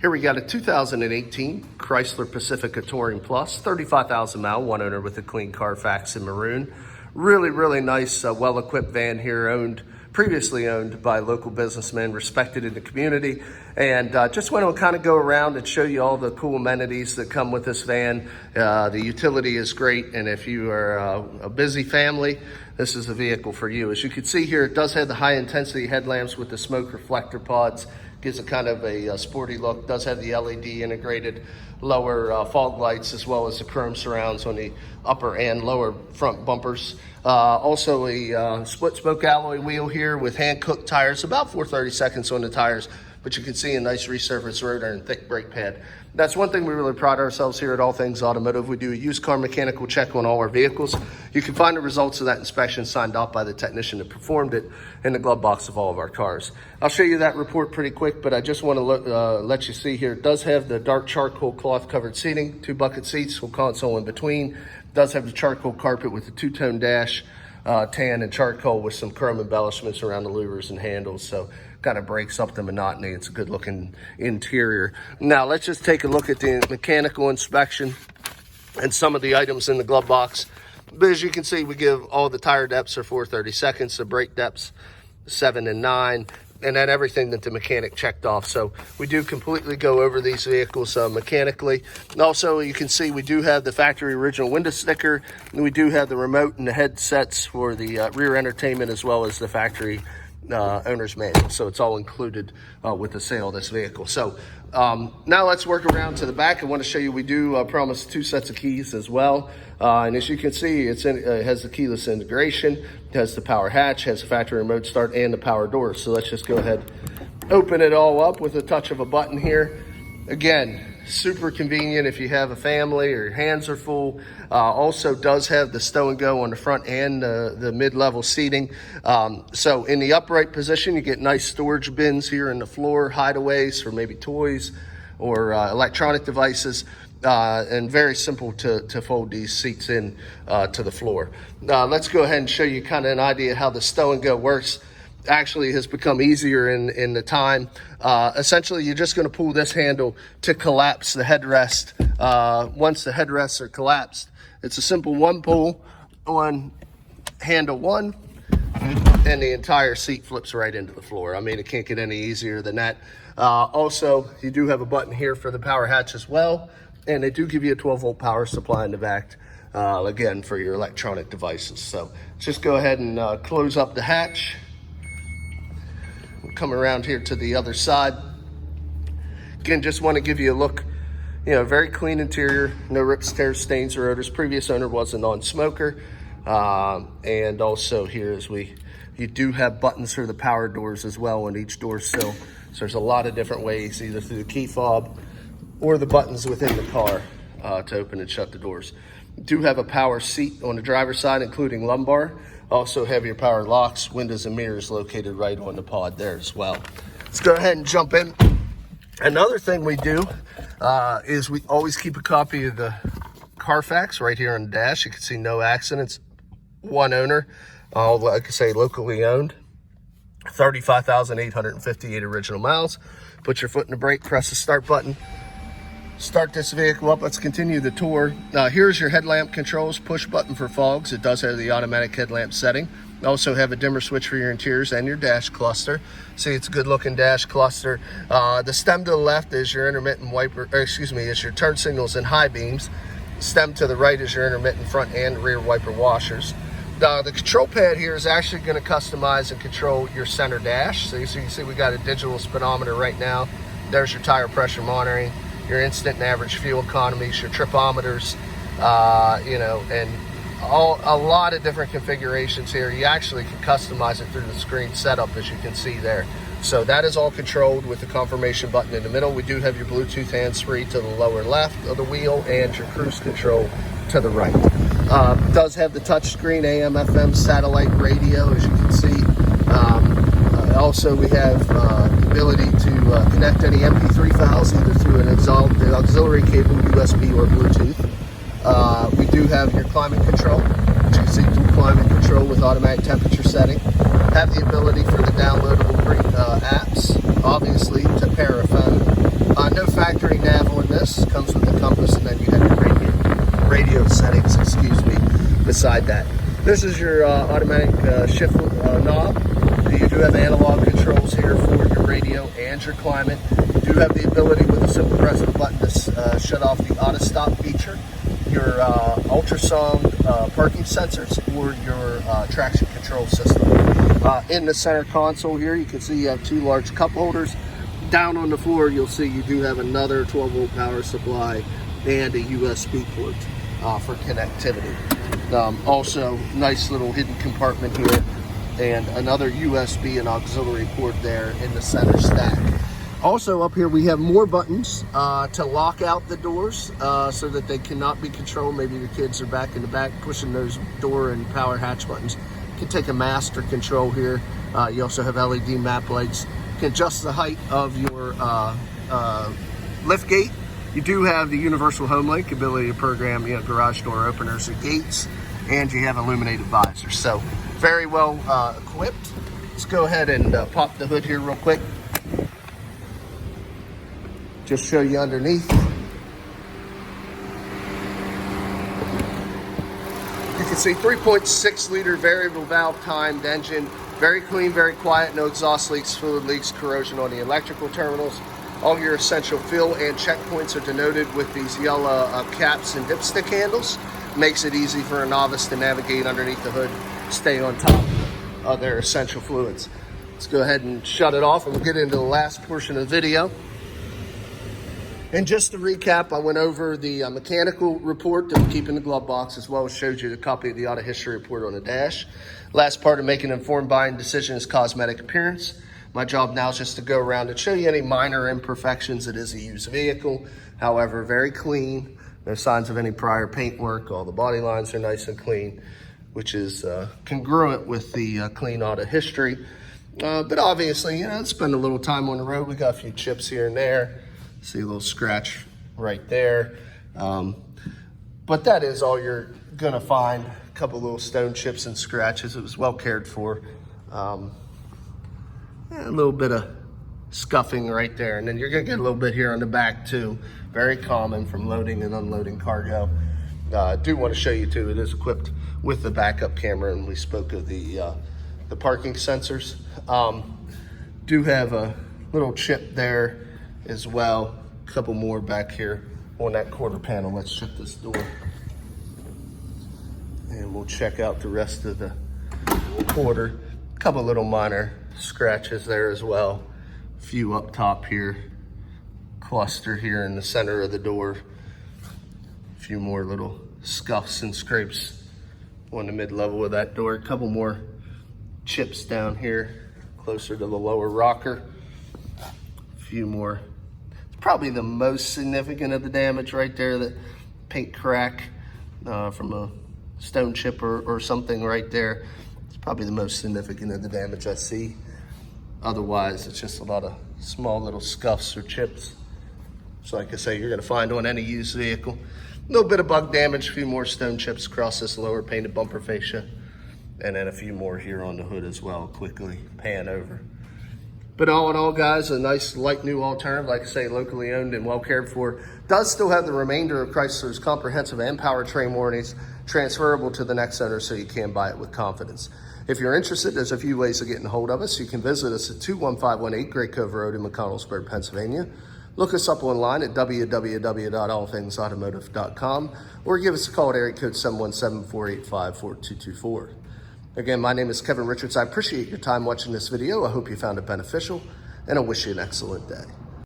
Here we got a 2018 Chrysler Pacifica Touring Plus, 35,000 mile, one owner with a clean Carfax in maroon. Really nice, well-equipped van here, previously owned by local businessmen, respected in the community. And just want to kind of go around and show you all the cool amenities that come with this van. The utility is great, and if you are a busy family, this is the vehicle for you. As you can see here, it does have the high-intensity headlamps with the smoke reflector pods. Gives it kind of a sporty look. Does have the LED integrated lower fog lights, as well as the chrome surrounds on the upper and lower front bumpers. Also a split spoke alloy wheel here with hand cooked tires, about 4/32 on the tires, but you can see a nice resurfaced rotor and thick brake pad. That's one thing we really pride ourselves here at All Things Automotive. We do a used car mechanical check on all our vehicles. You can find the results of that inspection signed off by the technician that performed it in the glove box of all of our cars. I'll show you that report pretty quick, but I just want to let you see here. It does have the dark charcoal cloth covered seating, 2 bucket seats with console in between. It does have the charcoal carpet with the 2-tone dash, tan and charcoal with some chrome embellishments around the louvers and handles. So kind of breaks up the monotony. It's a good looking interior. Now let's just take a look at the mechanical inspection and some of the items in the glove box. But as you can see, we give all the tire depths are 4/32, the brake depths 7 and 9, and then everything that the mechanic checked off. So we do completely go over these vehicles mechanically. And also, you can see we do have the factory original window sticker, and we do have the remote and the headsets for the rear entertainment, as well as the factory owner's manual. So it's all included with the sale of this vehicle. So now let's work around to the back. I want to show you, we do promise 2 sets of keys as well. And as you can see, it has the keyless integration, it has the power hatch, has the factory remote start, and the power door. So let's just go ahead, open it all up with a touch of a button here. Again, super convenient if you have a family or your hands are full. Also does have the Stow and Go on the front and the mid-level seating. So in the upright position, you get nice storage bins here in the floor, hideaways for maybe toys or electronic devices. And very simple to fold these seats in to the floor. Let's go ahead and show you kind of an idea how the Stow and Go works. Actually has become easier in the time. Essentially, you're just going to pull this handle to collapse the headrest. Once the headrests are collapsed, it's a simple one pull on handle 1, and the entire seat flips right into the floor. I mean, it can't get any easier than that. Also, you do have a button here for the power hatch as well, and they do give you a 12-volt power supply in the back, again, for your electronic devices. So just go ahead and close up the hatch. Come around here to the other side. Again, just want to give you a look. Very clean interior, no rips, tears, stains, or odors. Previous owner was a non-smoker. And also here you do have buttons for the power doors as well on each door sill. So there's a lot of different ways, either through the key fob or the buttons within the car to open and shut the doors. You do have a power seat on the driver's side, including lumbar. Also have your power locks, windows, and mirrors located right on the pod there as well. Let's go ahead and jump in. Another thing we do is we always keep a copy of the Carfax right here on the dash. You can see no accidents, one owner, like I say, locally owned, 35,858 original miles. Put your foot in the brake, press the start button. Start this vehicle up. Let's continue the tour. Here's your headlamp controls, push button for fogs. It does have the automatic headlamp setting. Also have a dimmer switch for your interiors and your dash cluster. See, it's a good looking dash cluster. The stem to the left is your intermittent wiper, is your turn signals and high beams. Stem to the right is your intermittent front and rear wiper washers. The control pad here is actually going to customize and control your center dash. So you can see we got a digital speedometer right now. There's your tire pressure monitoring, your instant and average fuel economies, your tripometers, and a lot of different configurations here. You actually can customize it through the screen setup, as you can see there. So that is all controlled with the confirmation button in the middle. We do have your Bluetooth hands-free to the lower left of the wheel and your cruise control to the right. It does have the touchscreen AM/FM satellite radio, as you can see. Also, we have the ability to connect any MP3 files either through an auxiliary cable, USB, or Bluetooth. We do have your climate control, which you can see dual climate control with automatic temperature setting. Have the ability for the downloadable apps, obviously, to pair a phone. No factory nav on this. Comes with the compass, and then you have your radio settings, excuse me, beside that. This is your automatic shift knob. You do have analog controls here for your radio and your climate. You do have the ability with a simple press of a button to shut off the auto stop feature, your ultrasound parking sensors, or your traction control system. In the center console here, you can see you have two large cup holders. Down on the floor, you'll see you do have another 12-volt power supply and a USB port for connectivity. Also, nice little hidden compartment here, and another USB and auxiliary port there in the center stack. Also up here, we have more buttons to lock out the doors so that they cannot be controlled. Maybe your kids are back in the back pushing those door and power hatch buttons. You can take a master control here. You also have LED map lights. You can adjust the height of your lift gate. You do have the universal home link, ability to program, garage door openers and gates, and you have illuminated visors. So very well equipped. Let's go ahead and pop the hood here real quick. Just show you underneath. You can see 3.6 liter variable valve timed engine. Very clean, very quiet, no exhaust leaks, fluid leaks, corrosion on the electrical terminals. All your essential fill and checkpoints are denoted with these yellow caps and dipstick handles. Makes it easy for a novice to navigate underneath the hood, stay on top of their essential fluids. Let's go ahead and shut it off, and we'll get into the last portion of the video. And just to recap, I went over the mechanical report that we keep in the glove box, as well as showed you the copy of the auto history report on the dash. Last part of making an informed buying decision is cosmetic appearance. My job now is just to go around and show you any minor imperfections. It is a used vehicle, however, very clean. No signs of any prior paint work. All the body lines are nice and clean, which is congruent with the clean auto history. But obviously, spend a little time on the road. We got a few chips here and there. See a little scratch right there. But that is all you're gonna find. A couple little stone chips and scratches. It was well cared for. A little bit of scuffing right there. And then you're gonna get a little bit here on the back too. Very common from loading and unloading cargo. I do wanna show you too, it is equipped with the backup camera, and we spoke of the parking sensors. Do have a little chip there as well. A couple more back here on that quarter panel. Let's shut this door. And we'll check out the rest of the quarter. A couple little minor scratches there as well. A few up top here. Cluster here in the center of the door. A few more little scuffs and scrapes on the mid-level of that door. A couple more chips down here closer to the lower rocker. A few more. Probably the most significant of the damage right there, that paint crack from a stone chip or something right there. It's probably the most significant of the damage I see. Otherwise, it's just a lot of small little scuffs or chips. So like I say, you're gonna find on any used vehicle. A little bit of bug damage, a few more stone chips across this lower painted bumper fascia, and then a few more here on the hood as well. Quickly pan over. But all in all, guys, a nice light new alternative, like I say, locally owned and well cared for. Does still have the remainder of Chrysler's comprehensive and powertrain warranties transferable to the next owner, so you can buy it with confidence. If you're interested, there's a few ways of getting a hold of us. You can visit us at 21518 Great Cove Road in McConnellsburg, Pennsylvania. Look us up online at www.allthingsautomotive.com, or give us a call at area code 717-485-4224. Again, my name is Kevin Richards. I appreciate your time watching this video. I hope you found it beneficial, and I wish you an excellent day.